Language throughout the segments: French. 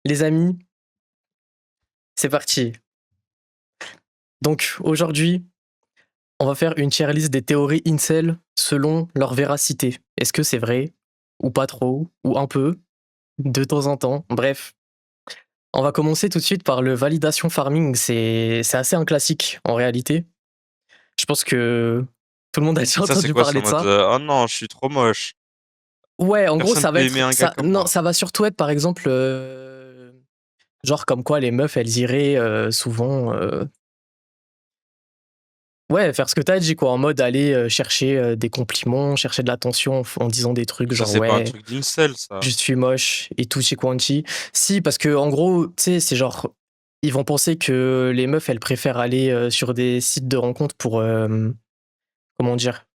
Les amis, c'est parti. Donc aujourd'hui, on va faire une tier list des théories incel selon leur véracité. Est-ce que c'est vrai ou pas trop ou un peu de temps en temps? Bref, on va commencer tout de suite par le validation farming. C'est assez un classique en réalité. Je pense que tout le monde a déjà Ça, c'est entendu quoi? C'est parler en de mode ça. oh non, je suis trop moche. Ouais, en gros, Personne ça va peut aimer être un gars ça. comme Non, moi. ça va surtout être par exemple, genre comme quoi les meufs elles iraient souvent ouais, faire ce que t'as dit, quoi, en mode aller chercher des compliments, chercher de l'attention en disant des trucs Ça, genre c'est pas un ouais, truc d'incel, ça. je suis moche et tutti quanti. Si, parce que en gros, tu sais, c'est genre, ils vont penser que les meufs, elles préfèrent aller sur des sites de rencontres pour, comment dire,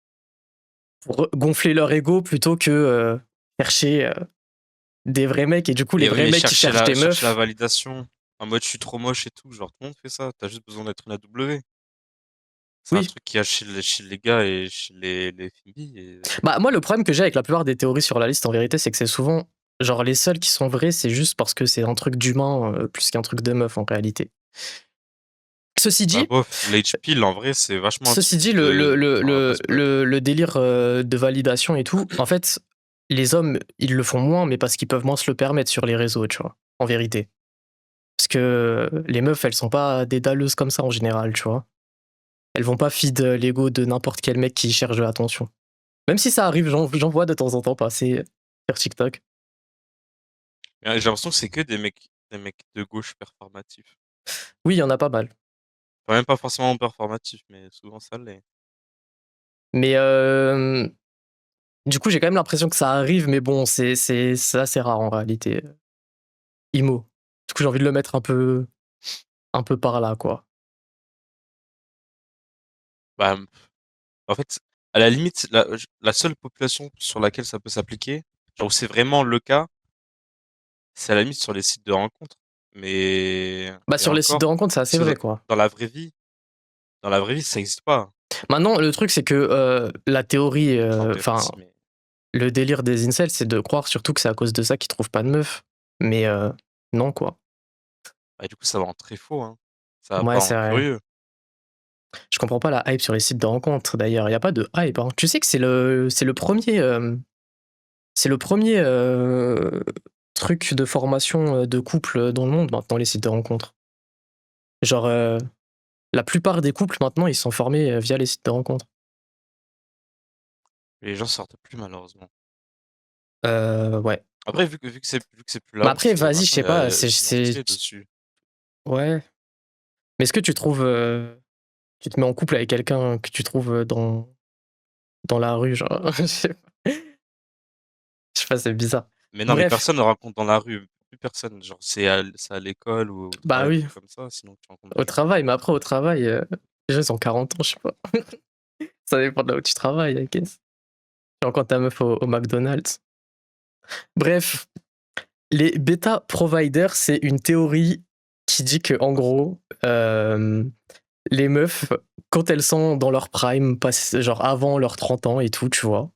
pour gonfler leur ego plutôt que chercher des vrais mecs. Et du coup, les Mais oui, vrais mais mecs qui cherchent des chercher la meufs, validation. En mode je suis trop moche et tout. Genre, tout le monde fait ça. T'as juste besoin d'être une AW. C'est un oui. truc qu'il y a chez les gars et chez les filles. Et... Bah, moi, le problème que j'ai avec la plupart des théories sur la liste, en vérité, c'est que c'est souvent, genre, les seules qui sont vraies, c'est juste parce que c'est un truc d'humain plus qu'un truc de meuf, en réalité. Ceci Bah, dit, bof, l'H-pill, en vrai, c'est vachement un ceci truc dit genre un buzz. le délire de validation et tout, en fait, les hommes, ils le font moins, mais parce qu'ils peuvent moins se le permettre sur les réseaux, tu vois, en vérité. Parce que les meufs, elles sont pas des dalleuses comme ça en général, tu vois. Elles vont pas feed l'ego de n'importe quel mec qui cherche de l'attention. Même si ça arrive, j'en vois de temps en temps passer sur TikTok. Mais j'ai l'impression que c'est que des mecs de gauche performatifs. Oui, il y en a pas mal. Enfin, même pas forcément performatifs, mais souvent ça l'est. Mais du coup, j'ai quand même l'impression que ça arrive, mais bon, c'est assez rare en réalité. IMO. Du coup, j'ai envie de le mettre un peu par là, quoi. Bah, en fait, à la limite, la seule population sur laquelle ça peut s'appliquer, genre où c'est vraiment le cas, c'est à la limite sur les sites de rencontres. Mais, Bah, et sur les sites de encore, rencontres, c'est assez parce que vrai, quoi. dans la vraie vie, ça n'existe pas. Maintenant, le truc, c'est que la théorie, Enfin, peut-être enfin, si, mais. le délire des incels, c'est de croire surtout que c'est à cause de ça qu'ils trouvent pas de meuf. Mais non, quoi. Bah, du coup, ça va en très faux, hein. Ça va Ouais, pas c'est en vrai. curieux. Je comprends pas la hype sur les sites de rencontres, d'ailleurs. Il n'y a pas de hype, hein. Tu sais que c'est le premier. C'est le premier truc de formation de couple dans le monde maintenant, les sites de rencontres. Genre, la plupart des couples maintenant, ils sont formés via les sites de rencontres. Les gens sortent plus, malheureusement. Ouais. Après, vu que c'est plus Mais la après, honte, vas-y, je maintenant, sais pas, c'est normalisé dessus. ouais. Mais est-ce que tu trouves, tu te mets en couple avec quelqu'un que tu trouves dans la rue, genre, je sais pas, c'est bizarre. Mais non, mais Bref, personne ne rencontre dans la rue. Plus personne. Genre, c'est à l'école ou au bah travail, des oui, trucs comme ça. Sinon, tu rencontres au des gens. travail, mais après, au travail, les gens, ils ont 40 ans, je sais pas. Ça dépend de là où tu travailles, I guess. Genre quand ta meuf au McDonald's. Bref, les bêta providers, c'est une théorie qui dit que en gros, les meufs, quand elles sont dans leur prime, genre avant leurs 30 ans et tout, tu vois,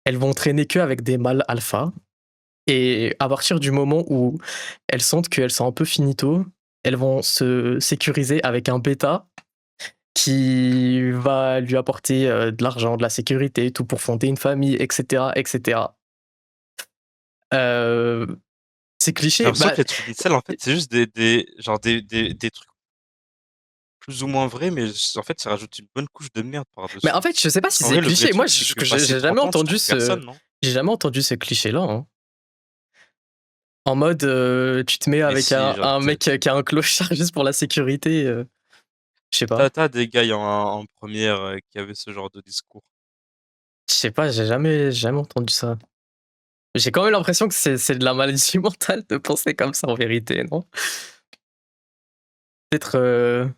elles vont traîner que avec des mâles alpha. Et à partir du moment où elles sentent qu'elles sont un peu finito, elles vont se sécuriser avec un bêta qui va lui apporter de l'argent, de la sécurité, tout pour fonder une famille, etc. etc. Euh, c'est J'ai cliché. l'impression Bah, que les trucs d'incel, en fait, c'est juste genre des trucs plus ou moins vrais, mais en fait, ça rajoute une bonne couche de merde mais en par-dessus. fait, je sais pas Parce si qu'en c'est vrai, le vrai cliché. Moi, truc, c'est que passé 30 ans, tu trouves personne, non? j'ai jamais entendu ce cliché-là, hein. En mode, tu te mets Mais avec si, genre, un mec qui a un clochard juste pour la sécurité. Je sais pas. t'as des gars en première qui avaient ce genre de discours. Je sais pas, jamais entendu ça. J'ai quand même l'impression que c'est de la maladie mentale de penser comme ça en vérité, non? Peut-être,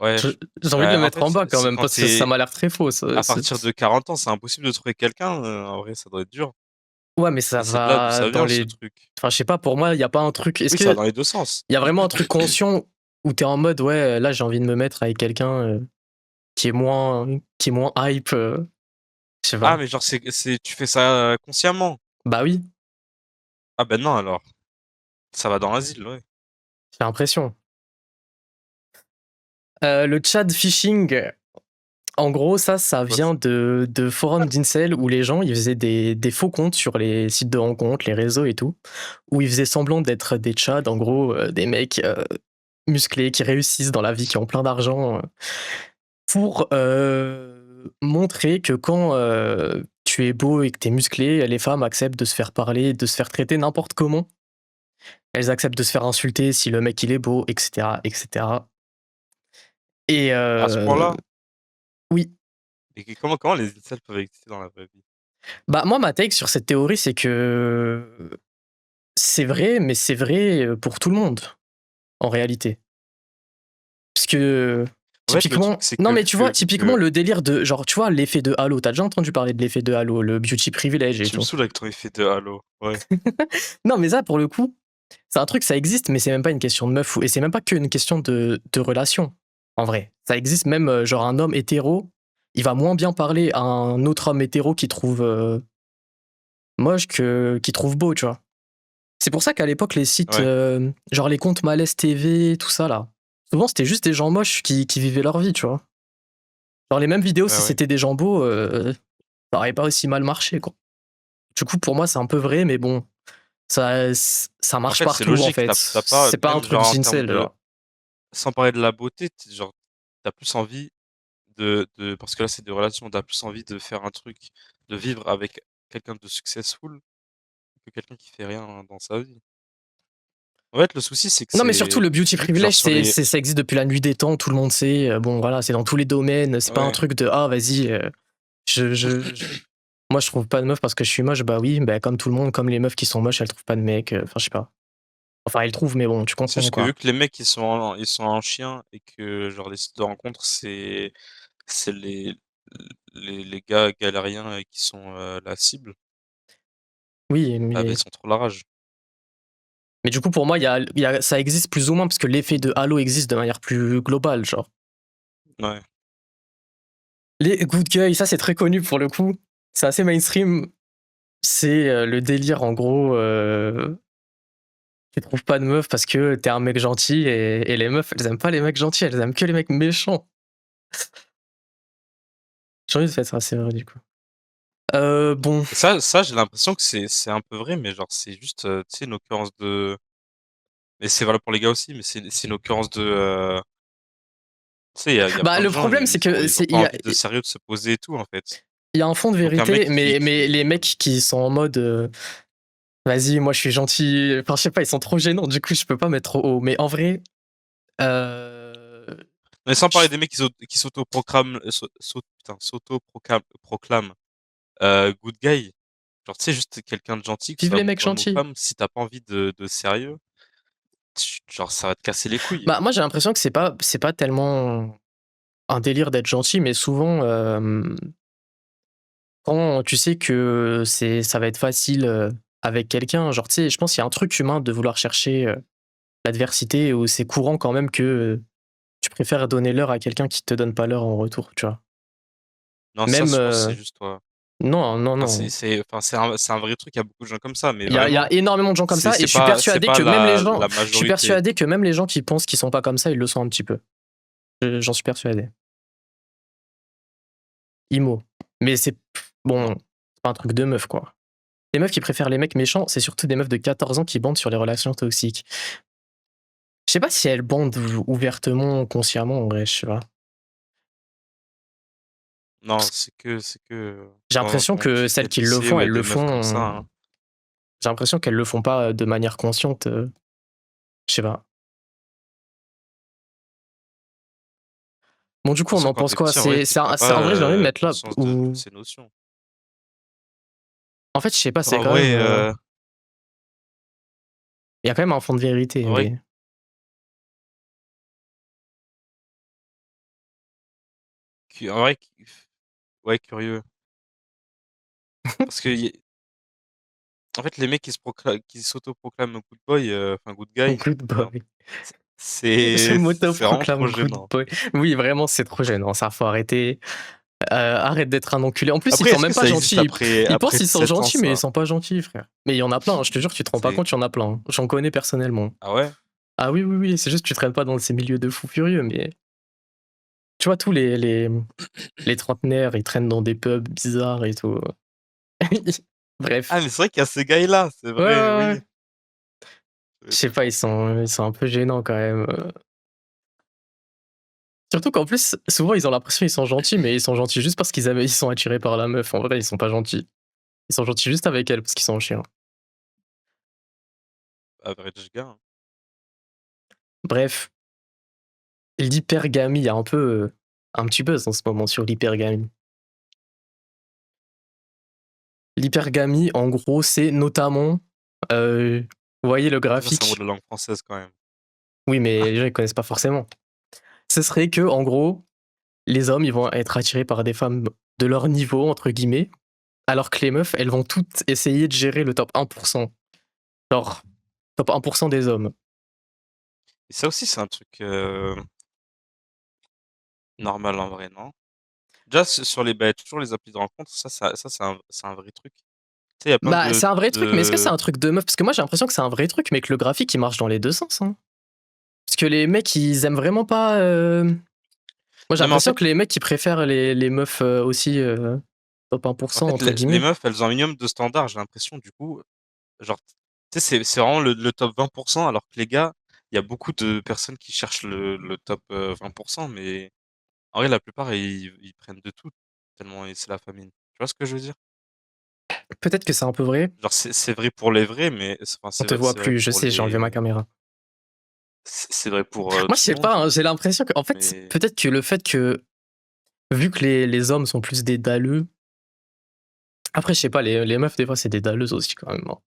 Ouais, j'ai envie de le bah, en mettre en fait, bas quand c'est même quand parce que ça t'es m'a l'air très faux. Ça, à partir de 40 ans, c'est impossible de trouver quelqu'un. En vrai, ça doit être dur. ouais, mais ça Et c'est de là d'où va ça dans vient, ce les. truc. Enfin, je sais pas. Pour moi, il y a pas un truc. Est-ce Oui, ça va que dans les deux sens. il y a vraiment un truc conscient où t'es en mode ouais, là j'ai envie de me mettre avec quelqu'un qui est moins hype. Je sais Ah, pas. mais genre, tu fais ça consciemment. Bah oui. Ah ben non, alors. Ça va dans l'asile, ouais. J'ai l'impression. Le chat phishing, en gros, ça Quoi, vient de forums d'incel où les gens ils faisaient des faux comptes sur les sites de rencontres, les réseaux et tout, où ils faisaient semblant d'être des chats, en gros, des mecs musclés qui réussissent dans la vie, qui ont plein d'argent, pour montrer que quand tu es beau et que tu es musclé, les femmes acceptent de se faire parler, de se faire traiter n'importe comment. Elles acceptent de se faire insulter si le mec il est beau, etc. etc. Et à ce point-là? oui. Et comment les incels peuvent exister dans la vraie vie? Bah, moi, ma take sur cette théorie, c'est que c'est vrai, mais c'est vrai pour tout le monde, en réalité. Parce que, En fait, le truc, typiquement, c'est non, que mais tu vois, typiquement, le délire de, genre, tu vois, l'effet de Halo. T'as déjà entendu parler de l'effet de Halo, le beauty privilege et tu me tout. saoules avec ton effet de Halo, ouais. Non, mais ça, pour le coup, c'est un truc, ça existe, mais c'est même pas une question de meuf, et c'est même pas qu'une question de relation, en vrai. Ça existe même, genre, un homme hétéro, il va moins bien parler à un autre homme hétéro qui trouve moche que qui trouve beau, tu vois. C'est pour ça qu'à l'époque, les sites, Ouais, genre les comptes Malaise TV, tout ça là, souvent c'était juste des gens moches qui vivaient leur vie, tu vois. Genre les mêmes vidéos, ouais, si ouais. c'était des gens beaux, ça aurait pas aussi mal marché, quoi. Du coup, pour moi, c'est un peu vrai, mais bon, ça En marche fait, c'est partout, en logique, fait. t'as pas C'est pas un même truc genre en termes gincel, de genre. sans parler de la beauté, genre, t'as plus envie de parce que là, c'est des relations, t'as plus envie de faire un truc, de vivre avec quelqu'un de successful que quelqu'un qui fait rien dans sa vie. En fait, le souci, c'est que Non, mais surtout c'est le beauty vu que genre privilege, sur les ça existe depuis la nuit des temps, tout le monde sait. Bon, voilà, c'est dans tous les domaines. C'est pas un ouais, truc de ah, vas-y, moi je trouve pas de meuf parce que je suis moche. Bah oui, bah comme tout le monde, comme les meufs qui sont moches, elles trouvent pas de mec. Enfin, je sais pas. Enfin, elles trouvent, mais bon, tu c'est comprends juste que vu quoi. que les mecs, ils sont en chien et que genre les sites de rencontres, c'est les gars galériens, qui sont, la cible, Oui, ah bah, ils sont trop la rage. mais du coup, pour moi, ça existe plus ou moins parce que l'effet de Halo existe de manière plus globale, genre. Ouais. Les good guys, ça c'est très connu pour le coup. C'est assez mainstream. C'est le délire en gros. Tu trouves pas de meuf parce que t'es un mec gentil et les meufs, elles aiment pas les mecs gentils, elles aiment que les mecs méchants. J'ai envie de faire ça, c'est vrai du coup. Bon. Et ça, j'ai l'impression que c'est un peu vrai, mais genre, c'est juste, tu sais, une occurrence de et c'est valable pour les gars aussi, mais c'est une occurrence de, tu sais, il y a Bah, plein de le gens, problème, c'est que ils ont pas envie de sérieux, de se poser et tout, en fait. il y a un fond de Donc un vérité, mec mais les qui mecs qui sont en mode vas-y, moi je suis gentil. Enfin, je sais pas, ils sont trop gênants, du coup, je peux pas mettre trop haut. Mais en vrai, euh, mais sans parler je- des mecs qui s'autoproclament, s'autoproclament, good guy. Genre, tu sais, juste quelqu'un de gentil, que ce vive soit les mecs homme ou gentils. femme, si t'as pas envie de sérieux, genre, ça va te casser les couilles. Bah, moi j'ai l'impression que c'est pas tellement un délire d'être gentil, mais souvent, quand tu sais que ça va être facile avec quelqu'un, genre, tu sais, je pense qu'il y a un truc humain de vouloir chercher l'adversité où c'est courant quand même que tu préfères donner l'heure à quelqu'un qui te donne pas l'heure en retour, tu vois. Non, ça, Même, je pense que c'est juste toi. non, non, Enfin, non. enfin, c'est un vrai truc, il y a beaucoup de gens comme ça, mais Il y vraiment, a énormément de gens comme ça et c'est pas la je suis majorité. persuadé que même les gens qui pensent qu'ils sont pas comme ça, ils le sont un petit peu. J'en suis persuadé. Imo. Mais c'est, Non. bon, c'est pas un truc de meuf, quoi. Les meufs qui préfèrent les mecs méchants, c'est surtout des meufs de 14 ans qui bandent sur les relations toxiques. Je sais pas si elles bandent ouvertement, consciemment, en vrai, je sais pas. Non, c'est que, J'ai l'impression quand que tu es celles au qui le lycée font, où il y a elles le des meufs comme ça, font. hein. J'ai l'impression qu'elles le font pas de manière consciente. Je sais pas. Bon, du De toute coup, on façon, en quand pense tu quoi? petit, en vrai, tu prends En vrai, j'ai envie de pas, mettre là conscience de où. ces notions. En fait, je sais pas, c'est En quand même. vrai, Il y a quand même un fond de vérité, en vrai mais. en vrai, ouais, curieux. Parce que en fait, les mecs qui s'autoproclament good boy, enfin good guy, Good merde, boy. Je c'est vraiment m'auto-proclame trop good gênant. boy. Oui, vraiment, c'est trop gênant. Ça, faut arrêter. Arrête d'être un enculé. En plus, ils Après, sont est-ce que même pas ça existe gentils. Ils pensent après qu'ils sont 7 ans, gentils, mais ils ça? sont pas gentils, frère. Mais il y en a plein, hein, je te jure, tu te rends pas C'est compte, il y en a plein, hein. J'en connais personnellement. Ah ouais? Ah oui, oui, oui, c'est juste que tu traînes pas dans ces milieux de fous furieux, mais tu vois, tous les trentenaires, ils traînent dans des pubs bizarres et tout. Ah, Bref. mais c'est vrai qu'il y a ces guys-là, c'est Ouais, vrai, ouais, ouais. oui. Je J'avais sais pas pas, pensé. ils sont un peu gênants quand même. Surtout qu'en plus, souvent, ils ont l'impression qu'ils sont gentils, mais ils sont gentils juste parce ils sont attirés par la meuf. En vrai, ils sont pas gentils. Ils sont gentils juste avec elle parce qu'ils sont chiens. Average gars, hein. Bref, l'hypergamie, il y a un petit buzz en ce moment sur l'hypergamie. L'hypergamie, en gros, c'est notamment, vous voyez le Ça, c'est un mot de graphique? la langue française quand même. Oui, mais les gens, ils connaissent pas forcément. Ce serait que, en gros, les hommes, ils vont être attirés par des femmes de leur niveau, entre guillemets, alors que les meufs, elles vont toutes essayer de gérer le top 1%. Genre, top 1% des hommes. Et ça aussi, c'est un truc normal en vrai, non? Déjà, sur les, bah, toujours les applis de rencontre, ça c'est un vrai truc. Tu sais, il y a plein Bah, c'est un vrai truc, mais est-ce que c'est de... un truc de meuf? Parce que moi, j'ai l'impression que c'est un vrai truc, mais que le graphique, il marche dans les deux sens, hein. Parce que les mecs, ils aiment vraiment pas. Moi, j'ai Non, mais en l'impression fait, que les mecs, ils préfèrent les meufs aussi top en 1%, fait entre les guillemets. meufs, elles ont un minimum de standards, j'ai l'impression, du coup. Genre, tu sais, c'est vraiment le top 20%, alors que les gars, il y a beaucoup de personnes qui cherchent le top 20%, mais en vrai, la plupart, ils prennent de tout, tellement c'est la famine. Tu vois ce que je veux dire? Peut-être que c'est un peu vrai. Genre, c'est vrai pour les vrais, mais enfin, On te voit c'est vrai plus, je pour sais, j'ai enlevé ma les... caméra. C'est vrai pour Moi, je tout le sais monde, pas, hein, j'ai l'impression que, en fait, mais... peut-être que le fait que, vu que les hommes sont plus des dalleux, après, je sais pas, les meufs, des fois, c'est des dalleuses aussi, quand même, hein.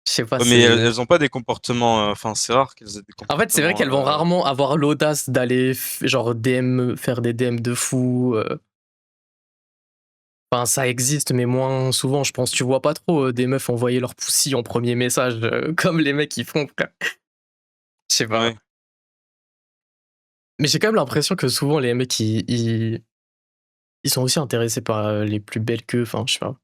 Je sais pas, Ouais, mais c'est. elles ont pas des comportements... Enfin, c'est rare qu'elles aient des En fait, c'est vrai comportements... qu'elles vont rarement avoir l'audace d'aller, genre, faire des DM de fou. Enfin, ça existe, mais moins souvent, je pense. Tu vois pas trop des meufs envoyer leur poussi en premier message, comme les mecs ils font, frère. Je sais pas. Ouais. Mais j'ai quand même l'impression que souvent, les mecs, ils sont aussi intéressés par les plus belles qu'eux. Enfin, je sais pas.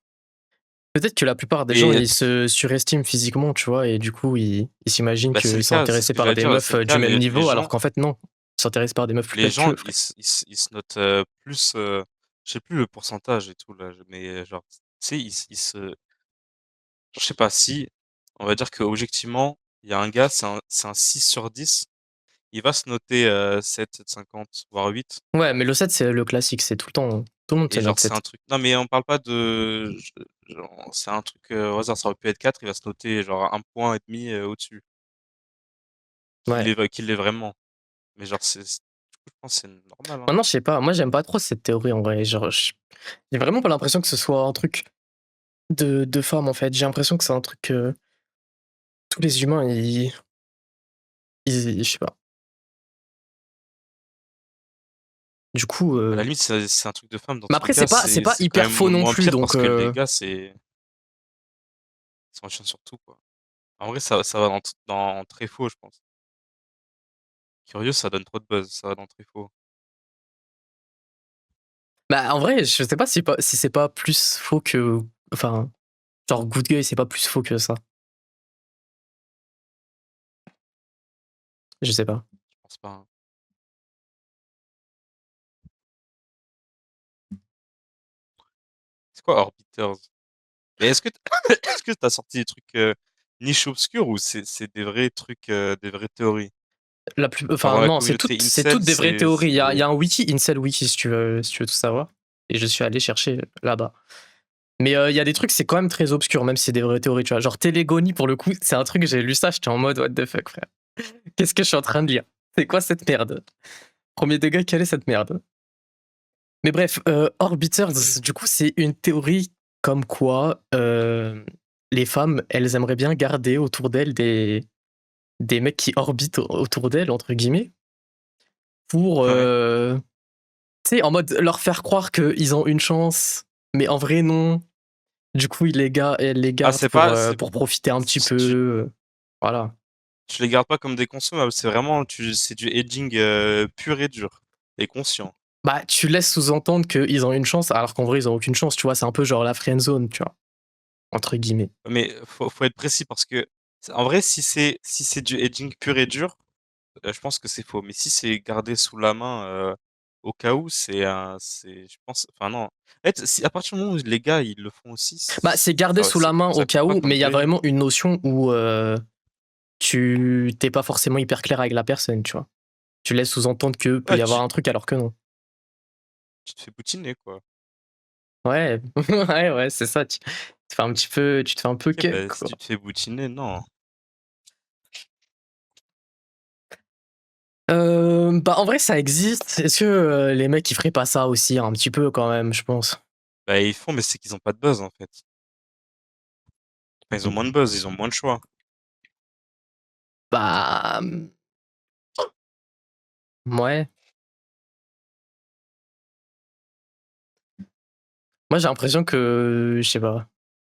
Peut-être que la plupart des gens, Mais ils se surestiment physiquement, tu vois, et du coup, ils s'imaginent bah, c'est qu'ils le sont cas, c'est ce intéressés que par j'allais des dire, c'est meufs le du cas, même les niveau, alors gens... qu'en fait, non. Ils s'intéressent par des meufs plus Les belles gens, qu'eux, frère. ils se notent plus, je sais plus le pourcentage et tout là, mais genre, tu sais, ils se, je sais pas si, on va dire que objectivement, il y a un gars, c'est un 6 sur 10, il va se noter 7, 7,50, voire 8, Ouais, mais le 7 c'est le classique, c'est tout le temps, hein. Tout le monde se et genre note c'est un 7. truc, non mais on parle pas de, genre, c'est un truc au hasard, ça aurait pu être 4, il va se noter genre un point et demi au-dessus, Ouais. qu'il l'est vraiment, mais genre du coup, je pense que c'est normal, hein. Maintenant, je sais pas. Moi, j'aime pas trop cette théorie en vrai. Genre, j'ai vraiment pas l'impression que ce soit un truc de femmes en fait. J'ai l'impression que c'est un truc que tous les humains, je sais pas. Du coup, À la limite, c'est un truc de femme dans mais tous les après, cas, c'est pas c'est quand hyper même faux non moins plus. pire Donc, parce que les gars, ils s'enchaînent sur tout, quoi. En vrai, ça va dans très faux, je pense. Curieux, ça donne trop de buzz, ça va dans très faux. bah, en vrai, je sais pas si c'est pas plus faux que. Enfin, genre, Good Guy, c'est pas plus faux que ça. Je sais pas. Je pense pas, hein. C'est quoi Orbiters? Mais est-ce que est-ce que t'as sorti des trucs niche obscure ou c'est des vrais trucs, des vraies théories? Genre Enfin, dans la non, communauté c'est incel, toutes des vraies théories. Il y c'est... a un wiki, Incel Wiki, si tu veux tout savoir. Et je suis allé chercher là-bas. Mais il y a des trucs, c'est quand même très obscur, même si c'est des vraies théories, tu vois. Genre Télégonie, pour le coup, c'est un truc, j'ai lu ça, j'étais en mode what the fuck, frère. Qu'est-ce que je suis en train de lire? C'est quoi cette merde? Premier degré, quelle est cette merde? Mais bref, Orbiters, du coup, c'est une théorie comme quoi les femmes, elles aimeraient bien garder autour d'elles des mecs qui orbitent autour d'elles, entre guillemets, pour, Ouais. tu sais, en mode leur faire croire qu'ils ont une chance, mais en vrai, non. Du coup, elles les Ah, gardent c'est pas, pour profiter un petit peu. Voilà. tu les gardes pas comme des consommables, c'est vraiment, c'est du edging pur et dur et conscient. Bah, tu laisses sous-entendre qu'ils ont une chance, alors qu'en vrai, ils ont aucune chance, tu vois? C'est un peu genre la friend zone, tu vois? Entre guillemets. Mais faut être précis parce que en vrai, si c'est du edging pur et dur, je pense que c'est faux. Mais si c'est gardé sous la main au cas où, je pense, enfin non. En fait, si à partir du moment où les gars ils le font aussi, Bah, c'est gardé sous la main au ça cas compte pas où, comme mais il y a du edging. vraiment une notion où tu t'es pas forcément hyper clair avec la personne, tu vois? Tu laisses sous-entendre que peut Ouais, y avoir un truc alors que non. tu te fais boutiner quoi. Ouais, ouais, ouais, c'est ça. Tu te fais un peu OK, cuck, bah, si quoi. tu te fais boutiner, non. Bah, en vrai, ça existe. Est-ce que les mecs, ils feraient pas ça aussi, un petit peu quand même, je pense? Bah, ils font, mais c'est qu'ils ont pas de buzz en fait. Enfin, ils ont moins de buzz, ils ont moins de choix. Bah, ouais. Moi, j'ai l'impression que, je sais pas,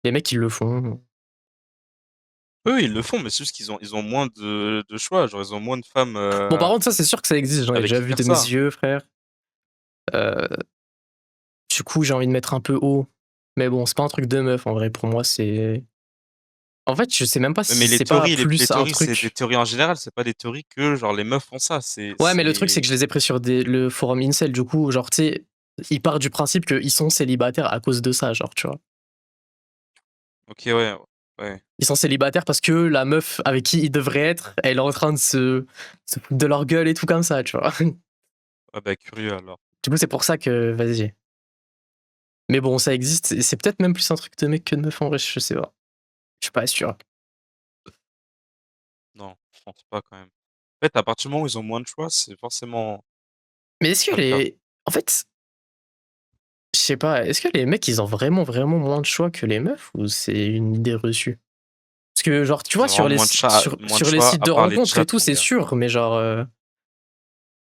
les mecs, ils le font. Oui, ils le font, mais c'est juste qu'ils ont moins de choix. Genre, ils ont moins de femmes Bon, par contre, ça, c'est sûr que ça existe. J'en ai avec déjà qui vu faire de mes ça. yeux, frère. Euh, du coup, j'ai envie de mettre un peu haut. Mais bon, c'est pas un truc de meuf, en vrai. Pour moi, c'est. En fait, je sais même pas Mais si c'est pas les plus un théories, c'est des truc. théories en général, c'est pas des théories que genre les meufs font ça. Ouais, mais le truc, c'est que je les ai pris sur le forum Incel. Du coup, genre, tu sais, ils partent du principe qu'ils sont célibataires à cause de ça, genre, tu vois. OK, ouais, ouais. Ils sont célibataires parce que la meuf avec qui ils devraient être, elle est en train de se foutre de leur gueule et tout comme ça, tu vois. Ah bah, curieux alors. Du coup, c'est pour ça que, vas-y. Mais bon, ça existe. Et c'est peut-être même plus un truc de mec que de meuf en vrai, je sais pas. Je suis pas sûr. Non, je pense pas quand même. En fait, à partir du moment où ils ont moins de choix, c'est forcément Mais est-ce que pas le cas. les. En fait, je sais pas, est-ce que les mecs, ils ont vraiment, vraiment moins de choix que les meufs ou c'est une idée reçue? Parce que, genre, tu Ils vois, ont vraiment moins de sur les choix sites à de part les rencontres et chats, tout, mon c'est gars. sûr, mais genre,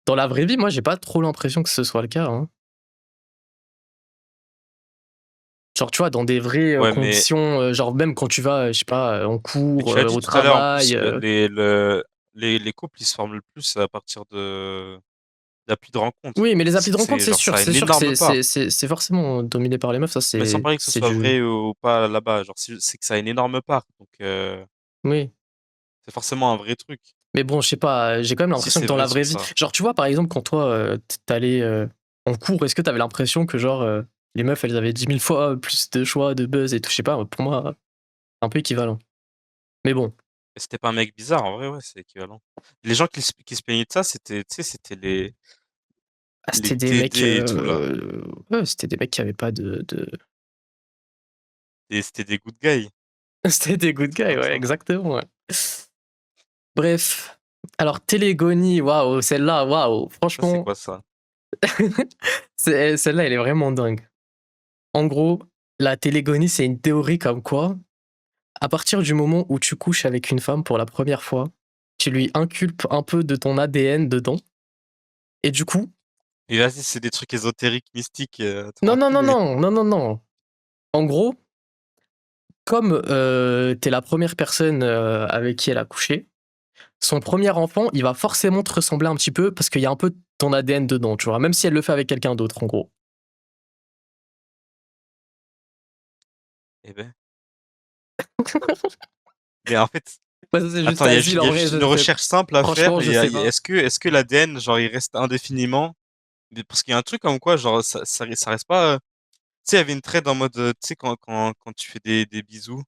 dans la vraie vie, moi, j'ai pas trop l'impression que ce soit le cas, hein. Genre, tu vois, dans des vraies Ouais, mais conditions, genre, même quand tu vas, je sais pas, en mais cours, tu as dit au tout à l'heure, en plus, travail. les couples, ils se forment le plus à partir d'applis de rencontre. Oui, mais les applis de rencontre, C'est genre, ça a une c'est sûr que énorme part. c'est forcément dominé par les meufs, ça, Mais sans parler que ce c'est soit du. vrai ou pas là-bas, genre, c'est que ça a une énorme part. Donc, Oui. c'est forcément un vrai truc. Mais bon, je sais pas, j'ai quand même Si l'impression que c'est dans la vrai vraie sur vie. ça. Genre, tu vois, par exemple, quand toi, t'allais en cours, est-ce que t'avais l'impression que, genre, les meufs, elles avaient 10 000 fois plus de choix, de buzz et tout? Je sais pas, pour moi, un peu équivalent. Mais bon. Et c'était pas un mec bizarre, en vrai, ouais, c'est équivalent. Les gens qui se plaignaient de ça, c'était, tu sais, c'était Ah, les c'était des mecs. TD et tout, là. Ouais, c'était des mecs qui avaient pas de. Et c'était des good guys. C'était des good C'est guys, comme ouais, ça. exactement, ouais. Bref. Alors, Télégonie, waouh, celle-là, waouh, Ça, c'est franchement, quoi ça? celle-là, elle est vraiment dingue. En gros, la télégonie, c'est une théorie comme quoi, à partir du moment où tu couches avec une femme pour la première fois, tu lui inculpes un peu de ton ADN dedans. Et du coup, Et vas-y, c'est des trucs ésotériques, mystiques, non, non, non, tranquille. non, non, non, non. En gros, comme t'es la première personne avec qui elle a couché, son premier enfant, il va forcément te ressembler un petit peu parce qu'il y a un peu de ton ADN dedans, tu vois, même si elle le fait avec quelqu'un d'autre, en gros. Eh ben. Mais en fait, Ouais, ça, c'est juste attends, asile, il y en a vrai, juste une je sais. recherche simple à faire. Franchement, je sais pas. Est-ce que l'ADN, genre, il reste indéfiniment? Parce qu'il y a un truc comme quoi, genre, ça reste pas. Tu sais, il y avait une trade en mode, tu sais, quand tu fais des bisous,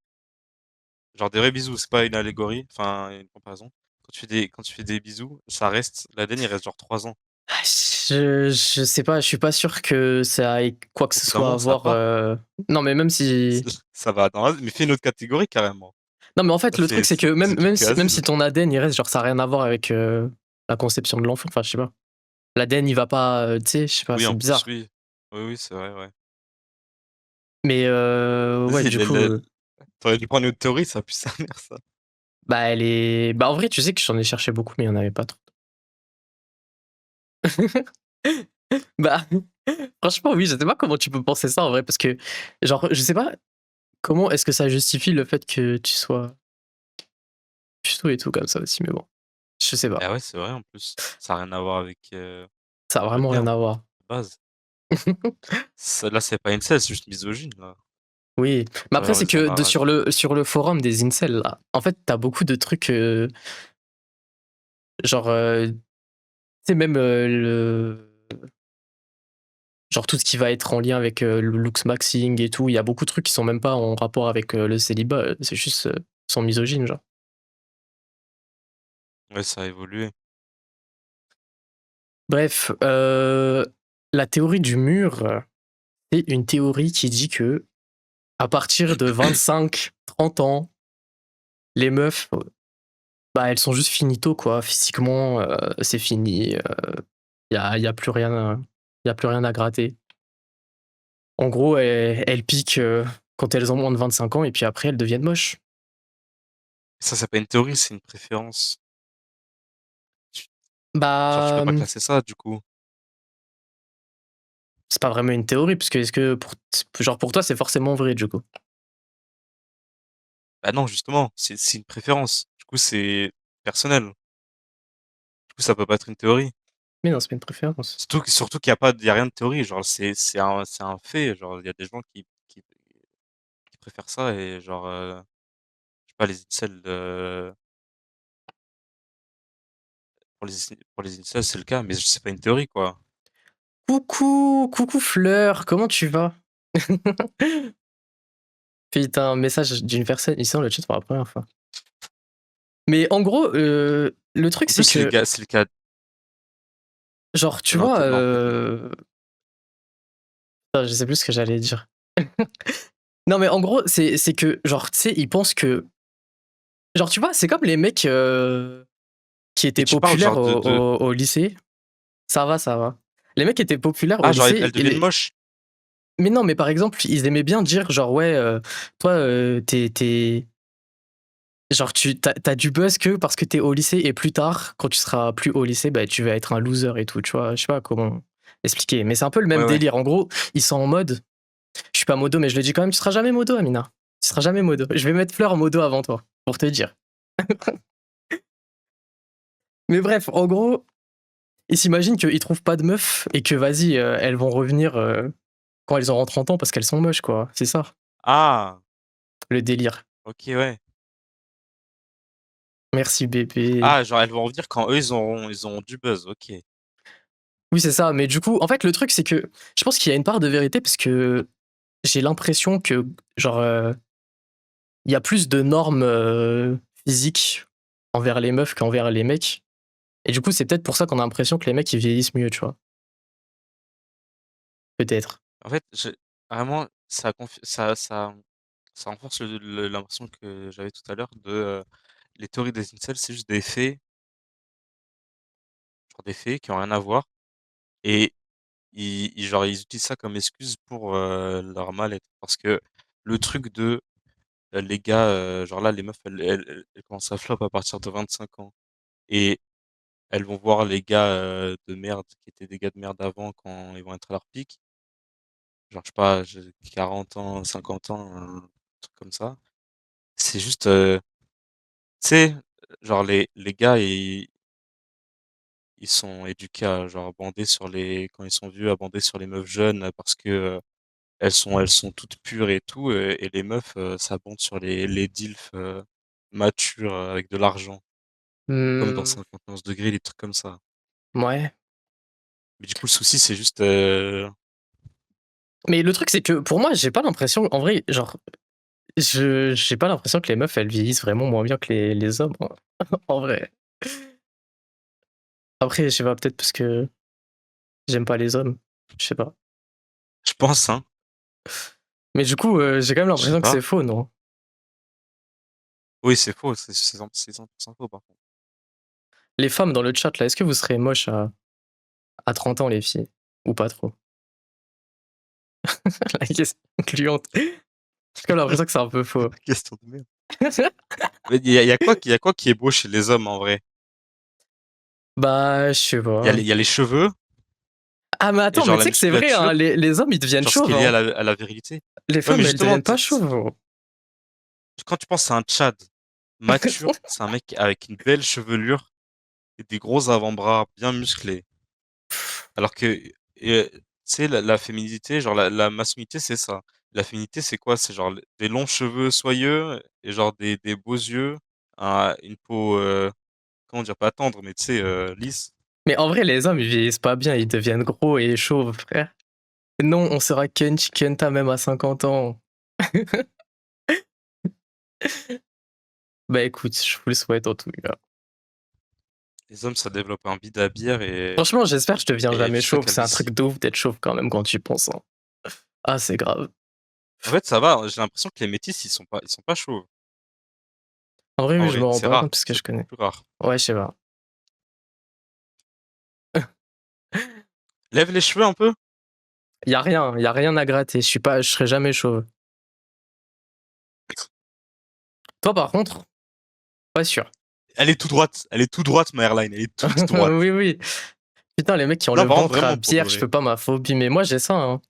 genre des vrais bisous, c'est pas une allégorie, enfin, une comparaison. Quand tu fais des bisous, ça reste, l'ADN, il reste genre 3 ans. Ah, je sais pas, je suis pas sûr que ça ait quoi que Au ce bout d'un soit à moment, ça voir. part. Non, mais même si. Ça va mais fais une autre catégorie carrément. Non, mais en fait, le truc, c'est que C'est pire que même si Asile. ton ADN il reste, genre, ça n'a rien à voir avec la conception de l'enfant. Enfin, je sais pas. L'ADN il va pas. Tu sais, je sais pas, Oui, c'est en plus, bizarre. oui. Oui, oui, c'est vrai, ouais. Mais ouais, Vas-y, du coup. t'aurais dû prendre une autre théorie, ça pue sa mère, ça. Bah, elle est. Bah, en vrai, tu sais que j'en ai cherché beaucoup, mais il y en avait pas trop. Bah, franchement, oui, je sais pas comment tu peux penser ça en vrai, parce que, genre, je sais pas comment est-ce que ça justifie le fait que tu sois puceau et tout comme ça aussi, mais bon, je sais pas. Ah ouais, c'est vrai, en plus. Ça a rien à voir avec Ça a le vraiment rien terme, à de voir. base. Là, c'est pas incel, c'est juste misogyne, là. Oui, mais après, c'est Valoriser que la race. sur le forum des incels, là, en fait, t'as beaucoup de trucs, genre, tu sais, même genre tout ce qui va être en lien avec le looks maxing et tout, il y a beaucoup de trucs qui sont même pas en rapport avec le célibat, c'est juste, ils sont misogynes, genre. Ouais, ça a évolué. Bref, la théorie du mur, c'est une théorie qui dit que à partir de 25-30 ans, les meufs, bah, elles sont juste finito, quoi. Physiquement, c'est fini, y a plus rien, y a plus rien à gratter. En gros, elles piquent, quand elles ont moins de 25 ans et puis après elles deviennent moches. Ça, c'est pas une théorie, c'est une préférence. Tu genre, tu peux Bah, pas classer ça, du coup. c'est pas vraiment une théorie puisque est-ce que pour toi, c'est forcément vrai, du coup? Bah non, justement, c'est une préférence. Du coup, c'est personnel. Du coup, ça peut pas être une théorie. Mais non, c'est pas une préférence. Surtout qu'il y a rien de théorie, genre, c'est un fait. Genre, il y a des gens qui préfèrent ça et genre, je sais pas, les incels, pour les incels, c'est le cas, mais c'est pas une théorie, quoi. Coucou, coucou Fleur, comment tu vas? Putain, un message d'une personne ici dans le chat pour la première fois. Mais en gros, le truc En plus, c'est que, c'est le cas genre, tu non, vois, non, continue. je sais plus ce que j'allais dire. Non, mais en gros, c'est que, genre, tu sais, ils pensent que, genre, tu vois, c'est comme les mecs qui Mais étaient tu parles populaires genre de au lycée. Ça va, ça va. Les mecs qui étaient populaires au ah, genre, lycée, elles deviennent moches? mais non, mais par exemple, ils aimaient bien dire, genre, ouais, toi, genre, t'as du buzz que parce que t'es au lycée et plus tard, quand tu seras plus au lycée, bah, tu vas être un loser et tout, tu vois. Je sais pas comment expliquer, mais c'est un peu le Ouais, même ouais. délire. En gros, ils sont en mode, je suis pas modo, mais je le dis quand même, tu seras jamais modo, Amina. Tu seras jamais modo. Je vais mettre Fleur en modo avant toi, pour te dire. Mais bref, en gros, ils s'imaginent qu'ils trouvent pas de meuf et que vas-y, elles vont revenir quand elles auront 30 ans parce qu'elles sont moches, quoi. C'est ça, Ah! le délire. OK, ouais. Merci bébé. Ah, genre, elles vont revenir quand eux, ils auront du buzz, OK. Oui, c'est ça. Mais du coup, en fait, le truc, c'est que je pense qu'il y a une part de vérité parce que j'ai l'impression que, genre, il y a plus de normes physiques envers les meufs qu'envers les mecs. Et du coup, c'est peut-être pour ça qu'on a l'impression que les mecs, ils vieillissent mieux, tu vois. Peut-être. En fait, vraiment, ça renforce l'impression que j'avais tout à l'heure les théories des incels, c'est juste des faits, genre des faits qui ont rien à voir et genre, ils utilisent ça comme excuse pour, leur mal-être. Parce que le truc les gars, genre là, les meufs, elles commencent à flop à partir de 25 ans et elles vont voir les gars, de merde qui étaient des gars de merde avant quand ils vont être à leur pic. Genre, je sais pas, j'ai 40 ans, 50 ans, un truc comme ça. C'est juste, tu sais, genre les gars, ils sont éduqués à genre bander sur les quand ils sont vieux, à bander sur les meufs jeunes, parce que, elles sont toutes pures et tout, et les meufs, ça bande sur les dilfs, matures, avec de l'argent, comme dans Hmm, 51°, des trucs comme ça. ouais. Mais du coup, le souci, c'est juste, Mais le truc, c'est que pour moi, j'ai pas l'impression, en vrai, genre, j'ai pas l'impression que les meufs, elles vieillissent vraiment moins bien que les hommes, hein, en vrai. Après, je sais pas, peut-être parce que j'aime pas les hommes. Je sais pas. je pense, hein, Mais du coup, j'ai quand même je sais l'impression que pas. c'est faux, non? Oui, c'est faux, c'est 100% faux, par contre. Les femmes dans le chat, là, est-ce que vous serez moches à 30 ans, les filles? Ou pas trop? La question concluante. J'ai comme l'impression que c'est un peu faux. Question de merde. Mais il y a quoi qui est beau chez les hommes, en vrai? Bah, je sais Il y a pas. les il y a les cheveux Ah, mais et attends, genre mais tu la sais que c'est vrai, hein, musculature, les hommes, ils deviennent genre ce qui chauves, est lié à hein. la virilité. Les Ouais, mais femmes, elles justement, deviennent pas chauves, gros. quand tu penses à un Tchad mature, c'est un mec avec une belle chevelure et des gros avant-bras bien musclés. Alors que Et tu sais, la féminité, genre la masculinité, c'est ça. La féminité, c'est quoi? C'est genre des longs cheveux soyeux et genre des beaux yeux, une peau, comment dire, pas tendre, mais tu sais, lisse. Mais en vrai, les hommes, ils vieillissent pas bien, ils deviennent gros et chauves, frère. Non, on sera Kenchi Kenta même à 50 ans. Bah écoute, je vous le souhaite en tout cas. Les hommes, ça développe un bide à bière Franchement, j'espère que je deviens et jamais vite la chauve. C'est un calvitie. truc de ouf d'être chauve quand même quand tu y penses. Hein. Ah, c'est grave. En fait, ça va, j'ai l'impression que les métis, ils sont pas chauves. En vrai, En oui, je me vrai, rends c'est pas compte rare, parce que c'est je beaucoup connais. plus rare. Ouais, je sais pas. Lève les cheveux un peu. Y a rien à gratter. Je serai jamais chauve. Toi, par contre, pas sûr. Elle est tout droite, ma hairline, elle est toute droite. Oui, oui. Putain, les mecs qui ont Non, le par contre, ventre à vraiment, pour de bière, je vrai. peux pas ma phobie. Mais moi, j'ai ça. Hein.